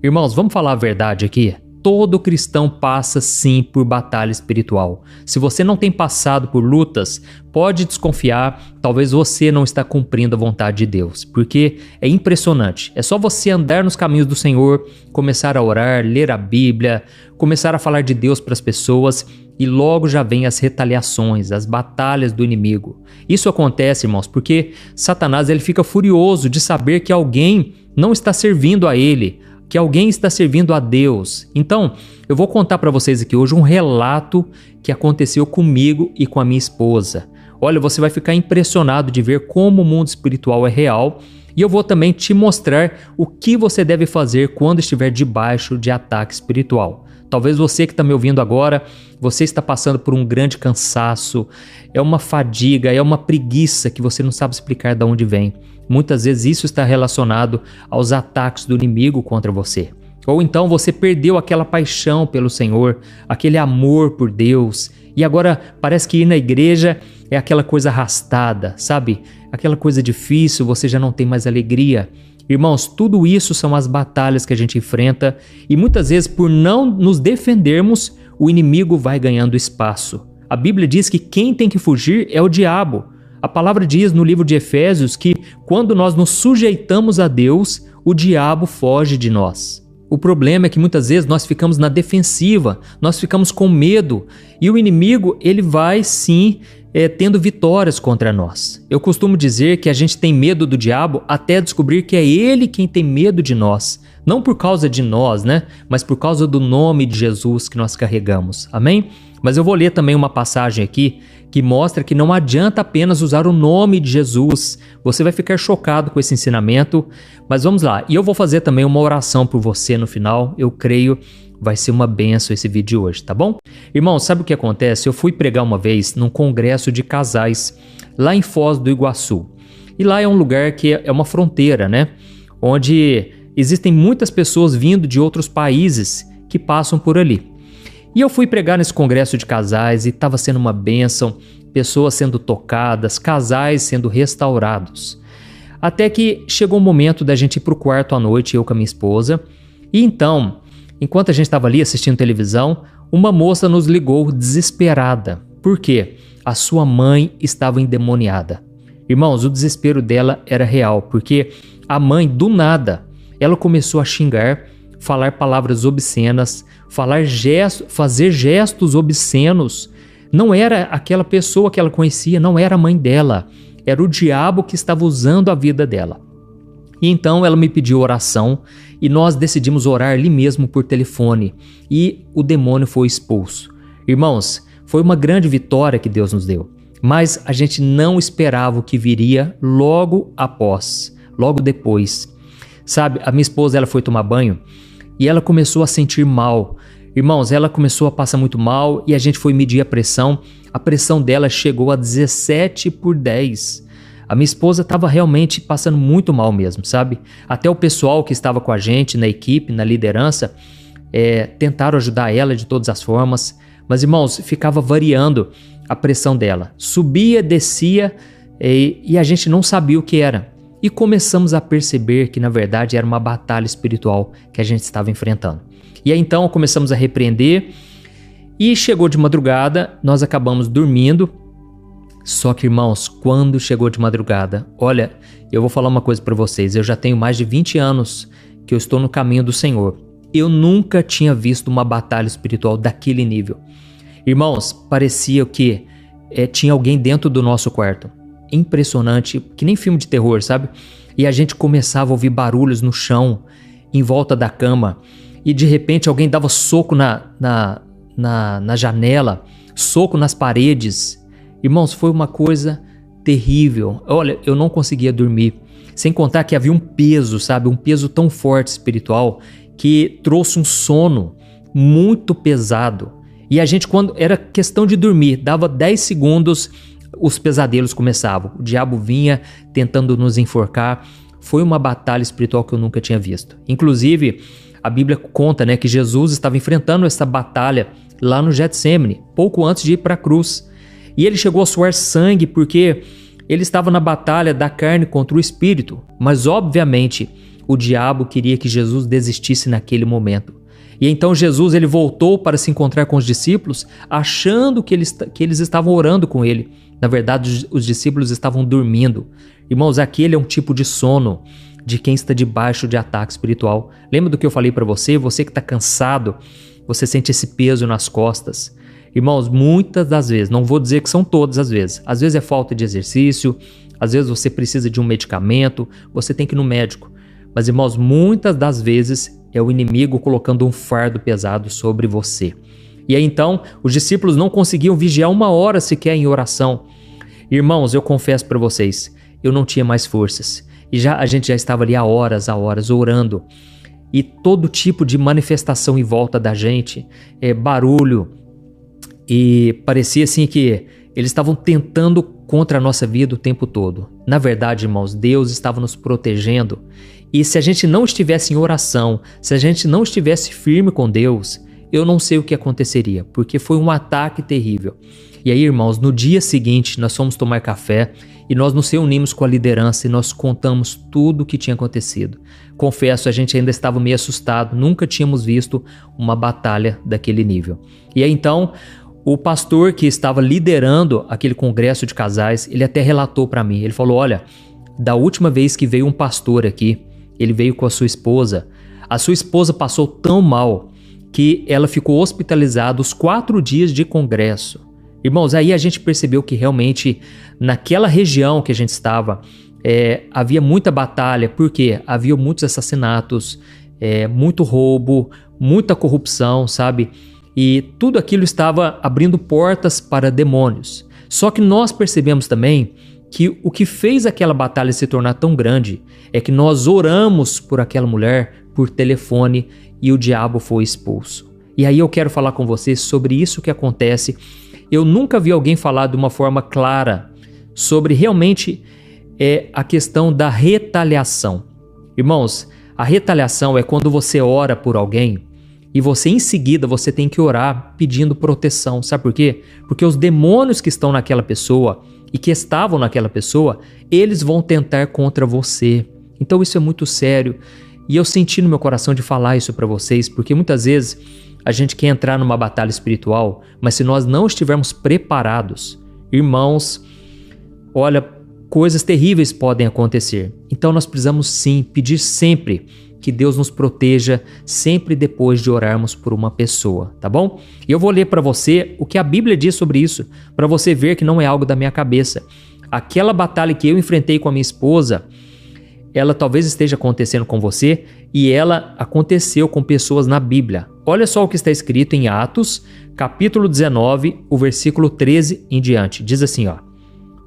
Irmãos, vamos falar a verdade aqui? Todo cristão passa sim por batalha espiritual. Se você não tem passado por lutas, pode desconfiar, talvez você não está cumprindo a vontade de Deus, porque é impressionante. É só você andar nos caminhos do Senhor, começar a orar, ler a Bíblia, começar a falar de Deus para as pessoas e logo já vem as retaliações, as batalhas do inimigo. Isso acontece, irmãos, porque Satanás ele fica furioso de saber que alguém não está servindo a ele, que alguém está servindo a Deus. Então, eu vou contar para vocês aqui hoje um relato que aconteceu comigo e com a minha esposa. Olha, você vai ficar impressionado de ver como o mundo espiritual é real e eu vou também te mostrar o que você deve fazer quando estiver debaixo de ataque espiritual. Talvez você que está me ouvindo agora, você está passando por um grande cansaço, é uma fadiga, é uma preguiça que você não sabe explicar de onde vem. Muitas vezes isso está relacionado aos ataques do inimigo contra você. Ou então você perdeu aquela paixão pelo Senhor, aquele amor por Deus, e agora parece que ir na igreja é aquela coisa arrastada, sabe? Aquela coisa difícil, você já não tem mais alegria. Irmãos, tudo isso são as batalhas que a gente enfrenta e muitas vezes por não nos defendermos, o inimigo vai ganhando espaço. A Bíblia diz que quem tem que fugir é o diabo. A palavra diz no livro de Efésios que quando nós nos sujeitamos a Deus, o diabo foge de nós. O problema é que muitas vezes nós ficamos na defensiva, nós ficamos com medo e o inimigo ele vai sim tendo vitórias contra nós. Eu costumo dizer que a gente tem medo do diabo até descobrir que é ele quem tem medo de nós. Não por causa de nós, né? Mas por causa do nome de Jesus que nós carregamos. Amém? Mas eu vou ler também uma passagem aqui que mostra que não adianta apenas usar o nome de Jesus. Você vai ficar chocado com esse ensinamento, mas vamos lá. E eu vou fazer também uma oração por você no final. Eu creio vai ser uma bênção esse vídeo de hoje, tá bom? Irmão, sabe o que acontece? Eu fui pregar uma vez num congresso de casais lá em Foz do Iguaçu. E lá é um lugar que é uma fronteira, né? Onde existem muitas pessoas vindo de outros países que passam por ali. E eu fui pregar nesse congresso de casais e estava sendo uma bênção, pessoas sendo tocadas, casais sendo restaurados. Até que chegou o momento da gente ir para o quarto à noite, eu com a minha esposa. E então, enquanto a gente estava ali assistindo televisão, uma moça nos ligou desesperada. Por quê? A sua mãe estava endemoniada. Irmãos, o desespero dela era real, porque a mãe, do nada, ela começou a xingar, falar palavras obscenas, fazer gestos obscenos. Não era aquela pessoa que ela conhecia, não era a mãe dela. Era o diabo que estava usando a vida dela. E então ela me pediu oração e nós decidimos orar ali mesmo por telefone. E o demônio foi expulso. Irmãos, foi uma grande vitória que Deus nos deu. Mas a gente não esperava o que viria logo após, logo depois. Sabe, a minha esposa ela foi tomar banho e ela começou a sentir mal. Irmãos, ela começou a passar muito mal e a gente foi medir a pressão. A pressão dela chegou a 17/10. A minha esposa estava realmente passando muito mal mesmo, sabe? Até o pessoal que estava com a gente na equipe, na liderança, tentaram ajudar ela de todas as formas. Mas, irmãos, ficava variando a pressão dela. Subia, descia e a gente não sabia o que era. E começamos a perceber que, na verdade, era uma batalha espiritual que a gente estava enfrentando. E aí, então, começamos a repreender e chegou de madrugada, nós acabamos dormindo. Só que, irmãos, quando chegou de madrugada, olha, eu vou falar uma coisa para vocês. Eu já tenho mais de 20 anos que eu estou no caminho do Senhor. Eu nunca tinha visto uma batalha espiritual daquele nível. Irmãos, parecia que tinha alguém dentro do nosso quarto. Impressionante, que nem filme de terror, sabe? E a gente começava a ouvir barulhos no chão, em volta da cama. E de repente alguém dava soco na janela, soco nas paredes. Irmãos, foi uma coisa terrível. Olha, eu não conseguia dormir. Sem contar que havia um peso, sabe? Um peso tão forte espiritual que trouxe um sono muito pesado. E a gente, quando era questão de dormir, dava 10 segundos, os pesadelos começavam. O diabo vinha tentando nos enforcar. Foi uma batalha espiritual que eu nunca tinha visto. Inclusive, a Bíblia conta, né, que Jesus estava enfrentando essa batalha lá no Getsêmani, pouco antes de ir para a cruz. E ele chegou a suar sangue porque ele estava na batalha da carne contra o espírito. Mas, obviamente, o diabo queria que Jesus desistisse naquele momento. E então Jesus ele voltou para se encontrar com os discípulos, achando que eles estavam orando com ele. Na verdade, os discípulos estavam dormindo. Irmãos, aquele é um tipo de sono de quem está debaixo de ataque espiritual. Lembra do que eu falei para você? Você que está cansado, você sente esse peso nas costas. Irmãos, muitas das vezes, não vou dizer que são todas as vezes é falta de exercício, às vezes você precisa de um medicamento, você tem que ir no médico. Mas, irmãos, muitas das vezes é o inimigo colocando um fardo pesado sobre você. E aí então, os discípulos não conseguiam vigiar 1 hora sequer em oração. Irmãos, eu confesso para vocês, eu não tinha mais forças. E a gente já estava ali há horas orando. E todo tipo de manifestação em volta da gente, barulho. E parecia assim que eles estavam tentando contra a nossa vida o tempo todo. Na verdade, irmãos, Deus estava nos protegendo. E se a gente não estivesse em oração, se a gente não estivesse firme com Deus, eu não sei o que aconteceria, porque foi um ataque terrível. E aí, irmãos, no dia seguinte, nós fomos tomar café e nós nos reunimos com a liderança e nós contamos tudo o que tinha acontecido. Confesso, a gente ainda estava meio assustado, nunca tínhamos visto uma batalha daquele nível. E aí, então, o pastor que estava liderando aquele congresso de casais, ele até relatou para mim, ele falou, olha, da última vez que veio um pastor aqui, ele veio com a sua esposa passou tão mal que ela ficou hospitalizada os 4 dias de congresso. Irmãos, aí a gente percebeu que realmente naquela região que a gente estava, havia muita batalha, porque havia muitos assassinatos, muito roubo, muita corrupção, sabe? E tudo aquilo estava abrindo portas para demônios. Só que nós percebemos também que o que fez aquela batalha se tornar tão grande é que nós oramos por aquela mulher por telefone e o diabo foi expulso. E aí eu quero falar com vocês sobre isso que acontece. Eu nunca vi alguém falar de uma forma clara sobre realmente a questão da retaliação. Irmãos, a retaliação é quando você ora por alguém e você em seguida você tem que orar pedindo proteção. Sabe por quê? Porque os demônios que estão naquela pessoa e que estavam naquela pessoa, eles vão tentar contra você. Então isso é muito sério. E eu senti no meu coração de falar isso para vocês, porque muitas vezes a gente quer entrar numa batalha espiritual, mas se nós não estivermos preparados, irmãos, olha, coisas terríveis podem acontecer. Então nós precisamos sim pedir sempre que Deus nos proteja, sempre depois de orarmos por uma pessoa, tá bom? E eu vou ler para você o que a Bíblia diz sobre isso, para você ver que não é algo da minha cabeça. Aquela batalha que eu enfrentei com a minha esposa, ela talvez esteja acontecendo com você e ela aconteceu com pessoas na Bíblia. Olha só o que está escrito em Atos, capítulo 19, o versículo 13 em diante. Diz assim, ó: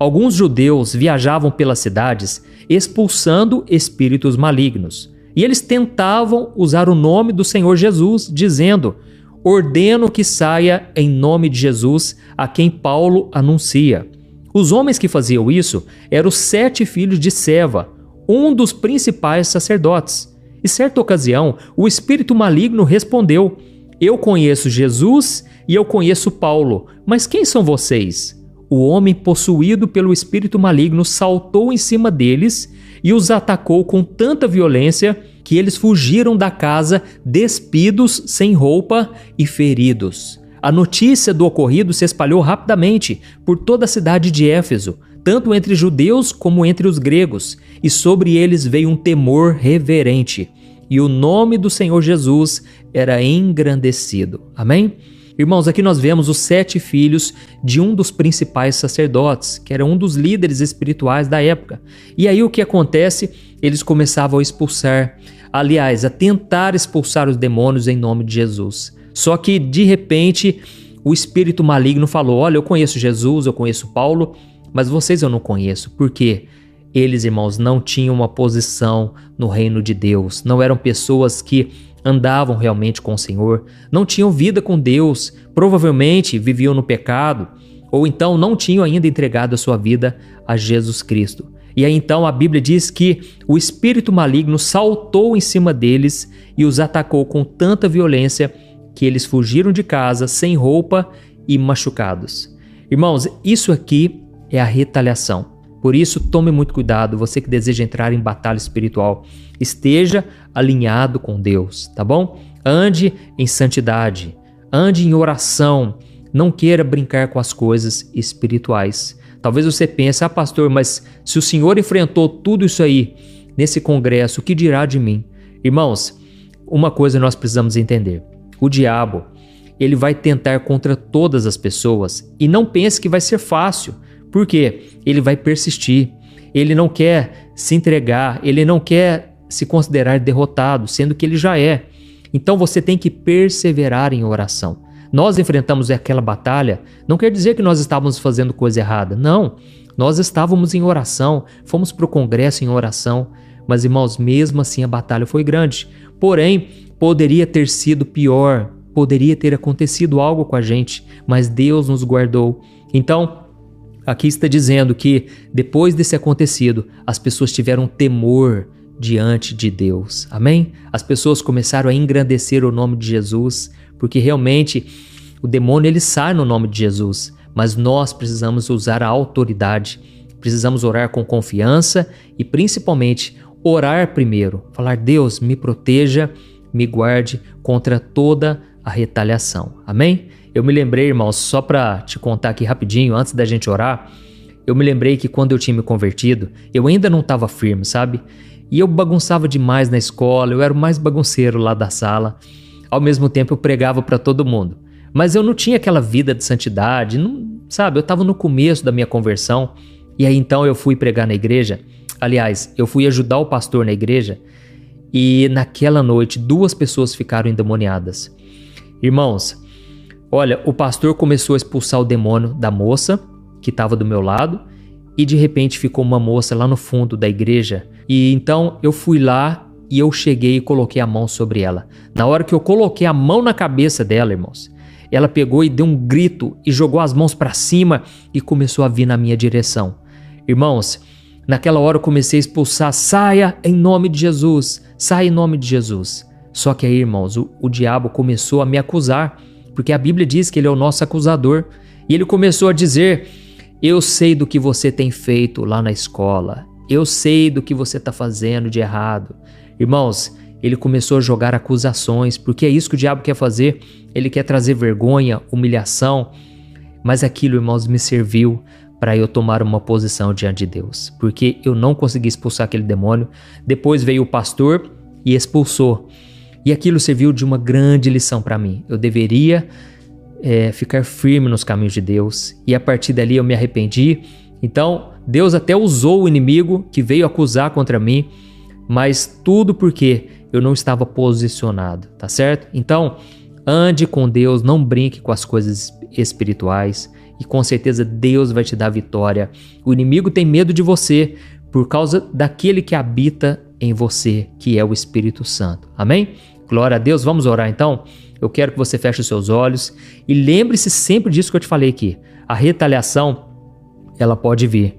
alguns judeus viajavam pelas cidades expulsando espíritos malignos. E eles tentavam usar o nome do Senhor Jesus, dizendo: ordeno que saia em nome de Jesus, a quem Paulo anuncia. Os homens que faziam isso eram os 7 filhos de Seva, um dos principais sacerdotes. E certa ocasião, o espírito maligno respondeu: eu conheço Jesus e eu conheço Paulo, mas quem são vocês? O homem possuído pelo espírito maligno saltou em cima deles e os atacou com tanta violência que eles fugiram da casa despidos, sem roupa e feridos. A notícia do ocorrido se espalhou rapidamente por toda a cidade de Éfeso, tanto entre judeus como entre os gregos, e sobre eles veio um temor reverente, e o nome do Senhor Jesus era engrandecido. Amém? Irmãos, aqui nós vemos os 7 filhos de um dos principais sacerdotes, que era um dos líderes espirituais da época. E aí o que acontece? Eles começavam a expulsar, aliás, a tentar expulsar os demônios em nome de Jesus. Só que, de repente, o espírito maligno falou: olha, eu conheço Jesus, eu conheço Paulo, mas vocês eu não conheço. Por quê? Eles, irmãos, não tinham uma posição no reino de Deus, não eram pessoas que andavam realmente com o Senhor, não tinham vida com Deus, provavelmente viviam no pecado, ou então não tinham ainda entregado a sua vida a Jesus Cristo. E aí então a Bíblia diz que o espírito maligno saltou em cima deles e os atacou com tanta violência que eles fugiram de casa sem roupa e machucados. Irmãos, isso aqui é a retaliação. Por isso, tome muito cuidado, você que deseja entrar em batalha espiritual. Esteja alinhado com Deus, tá bom? Ande em santidade, ande em oração, não queira brincar com as coisas espirituais. Talvez você pense, pastor, mas se o senhor enfrentou tudo isso aí nesse congresso, o que dirá de mim? Irmãos, uma coisa nós precisamos entender. O diabo, ele vai tentar contra todas as pessoas e não pense que vai ser fácil. Por quê? Ele vai persistir. Ele não quer se entregar, ele não quer se considerar derrotado, sendo que ele já é. Então você tem que perseverar em oração. Nós enfrentamos aquela batalha, não quer dizer que nós estávamos fazendo coisa errada. Não, nós estávamos em oração, fomos para o congresso em oração. Mas, irmãos, mesmo assim a batalha foi grande. Porém, poderia ter sido pior, poderia ter acontecido algo com a gente, mas Deus nos guardou. Então, aqui está dizendo que depois desse acontecido, as pessoas tiveram temor diante de Deus. Amém? As pessoas começaram a engrandecer o nome de Jesus, porque realmente o demônio ele sai no nome de Jesus, mas nós precisamos usar a autoridade, precisamos orar com confiança e principalmente orar primeiro, falar: Deus, me proteja, me guarde contra toda a retaliação. Amém? Eu me lembrei, irmãos, só para te contar aqui rapidinho, antes da gente orar, eu me lembrei que quando eu tinha me convertido, eu ainda não estava firme, sabe? E eu bagunçava demais na escola, eu era o mais bagunceiro lá da sala. Ao mesmo tempo eu pregava para todo mundo. Mas eu não tinha aquela vida de santidade, não, sabe? Eu estava no começo da minha conversão. E aí então eu fui pregar na igreja. Aliás, eu fui ajudar o pastor na igreja. E naquela noite 2 pessoas ficaram endemoniadas. Irmãos, olha, o pastor começou a expulsar o demônio da moça que estava do meu lado. E de repente ficou uma moça lá no fundo da igreja. E então eu fui lá e eu cheguei e coloquei a mão sobre ela. Na hora que eu coloquei a mão na cabeça dela, irmãos, ela pegou e deu um grito e jogou as mãos para cima e começou a vir na minha direção. Irmãos, naquela hora eu comecei a expulsar: saia em nome de Jesus, saia em nome de Jesus. Só que aí, irmãos, o diabo começou a me acusar, porque a Bíblia diz que ele é o nosso acusador. E ele começou a dizer: eu sei do que você tem feito lá na escola, eu sei do que você está fazendo de errado. Irmãos, ele começou a jogar acusações, porque é isso que o diabo quer fazer. Ele quer trazer vergonha, humilhação. Mas aquilo, irmãos, me serviu para eu tomar uma posição diante de Deus, porque eu não consegui expulsar aquele demônio. Depois veio o pastor e expulsou. E aquilo serviu de uma grande lição para mim. Eu deveria ficar firme nos caminhos de Deus. E a partir dali eu me arrependi. Então, Deus até usou o inimigo que veio acusar contra mim, mas tudo porque eu não estava posicionado, tá certo? Então, ande com Deus, não brinque com as coisas espirituais e com certeza Deus vai te dar vitória. O inimigo tem medo de você por causa daquele que habita em você, que é o Espírito Santo. Amém? Glória a Deus. Vamos orar então? Eu quero que você feche os seus olhos e lembre-se sempre disso que eu te falei aqui. A retaliação, ela pode vir.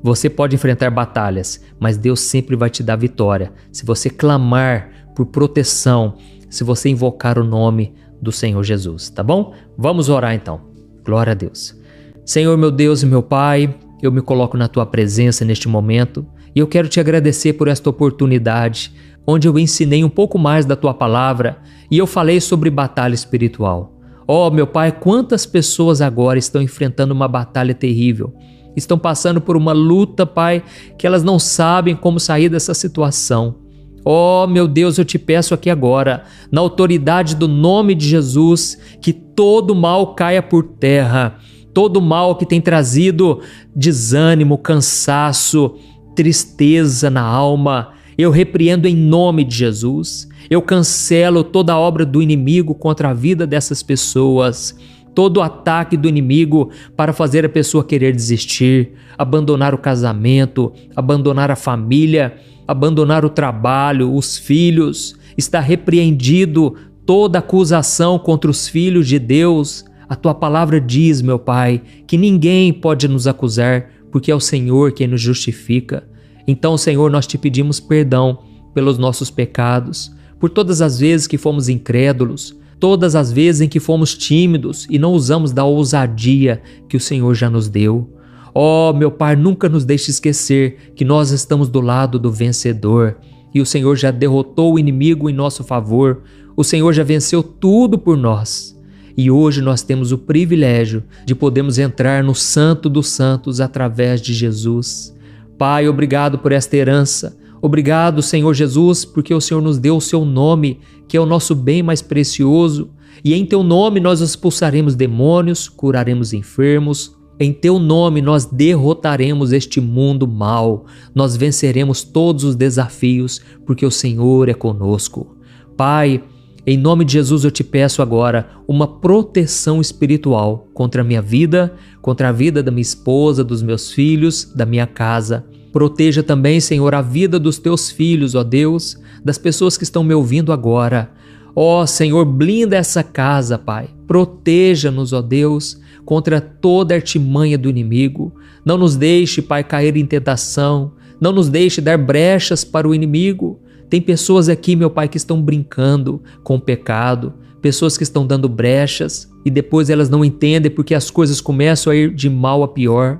Você pode enfrentar batalhas, mas Deus sempre vai te dar vitória. Se você clamar por proteção, se você invocar o nome do Senhor Jesus, tá bom? Vamos orar então. Glória a Deus. Senhor, meu Deus e meu Pai, eu me coloco na Tua presença neste momento e eu quero Te agradecer por esta oportunidade, onde eu ensinei um pouco mais da Tua palavra e eu falei sobre batalha espiritual. Oh, meu Pai, quantas pessoas agora estão enfrentando uma batalha terrível. Estão passando por uma luta, Pai, que elas não sabem como sair dessa situação. Oh, meu Deus, eu te peço aqui agora, na autoridade do nome de Jesus, que todo mal caia por terra, todo mal que tem trazido desânimo, cansaço, tristeza na alma, eu repreendo em nome de Jesus. Eu cancelo toda a obra do inimigo contra a vida dessas pessoas. Todo ataque do inimigo para fazer a pessoa querer desistir, abandonar o casamento, abandonar a família, abandonar o trabalho, os filhos. Está repreendido toda acusação contra os filhos de Deus. A Tua palavra diz, meu Pai, que ninguém pode nos acusar, porque é o Senhor quem nos justifica. Então, Senhor, nós Te pedimos perdão pelos nossos pecados, por todas as vezes que fomos incrédulos, todas as vezes em que fomos tímidos e não usamos da ousadia que o Senhor já nos deu. Ó, meu Pai, nunca nos deixe esquecer que nós estamos do lado do vencedor e o Senhor já derrotou o inimigo em nosso favor. O Senhor já venceu tudo por nós. E hoje nós temos o privilégio de podermos entrar no Santo dos Santos através de Jesus. Pai, obrigado por esta herança. Obrigado, Senhor Jesus, porque o Senhor nos deu o seu nome, que é o nosso bem mais precioso. E em teu nome nós expulsaremos demônios, curaremos enfermos. Em teu nome nós derrotaremos este mundo mau. Nós venceremos todos os desafios, porque o Senhor é conosco. Pai, em nome de Jesus eu te peço agora uma proteção espiritual contra a minha vida, contra a vida da minha esposa, dos meus filhos, da minha casa. Proteja também, Senhor, a vida dos teus filhos, ó Deus, das pessoas que estão me ouvindo agora. Ó Senhor, blinda essa casa, Pai. Proteja-nos, ó Deus, contra toda artimanha do inimigo. Não nos deixe, Pai, cair em tentação. Não nos deixe dar brechas para o inimigo. Tem pessoas aqui, meu Pai, que estão brincando com o pecado, pessoas que estão dando brechas e depois elas não entendem porque as coisas começam a ir de mal a pior.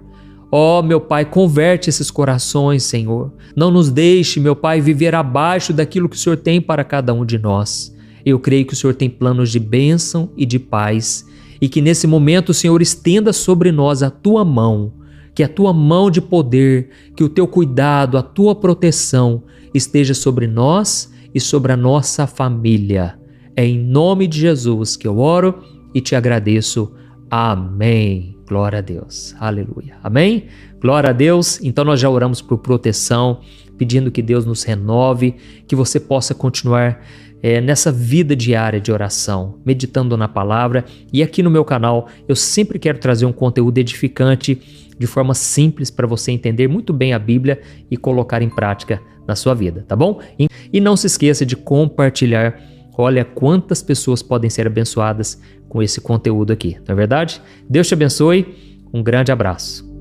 Ó, meu Pai, converte esses corações, Senhor. Não nos deixe, meu Pai, viver abaixo daquilo que o Senhor tem para cada um de nós. Eu creio que o Senhor tem planos de bênção e de paz e que nesse momento o Senhor estenda sobre nós a Tua mão, que a Tua mão de poder, que o Teu cuidado, a Tua proteção esteja sobre nós e sobre a nossa família. É em nome de Jesus que eu oro e te agradeço. Amém. Glória a Deus. Aleluia. Amém? Glória a Deus. Então nós já oramos por proteção, pedindo que Deus nos renove, que você possa continuar nessa vida diária de oração, meditando na palavra. E aqui no meu canal eu sempre quero trazer um conteúdo edificante de forma simples para você entender muito bem a Bíblia e colocar em prática na sua vida, tá bom? E não se esqueça de compartilhar. Olha quantas pessoas podem ser abençoadas com esse conteúdo aqui, não é verdade? Deus te abençoe, um grande abraço.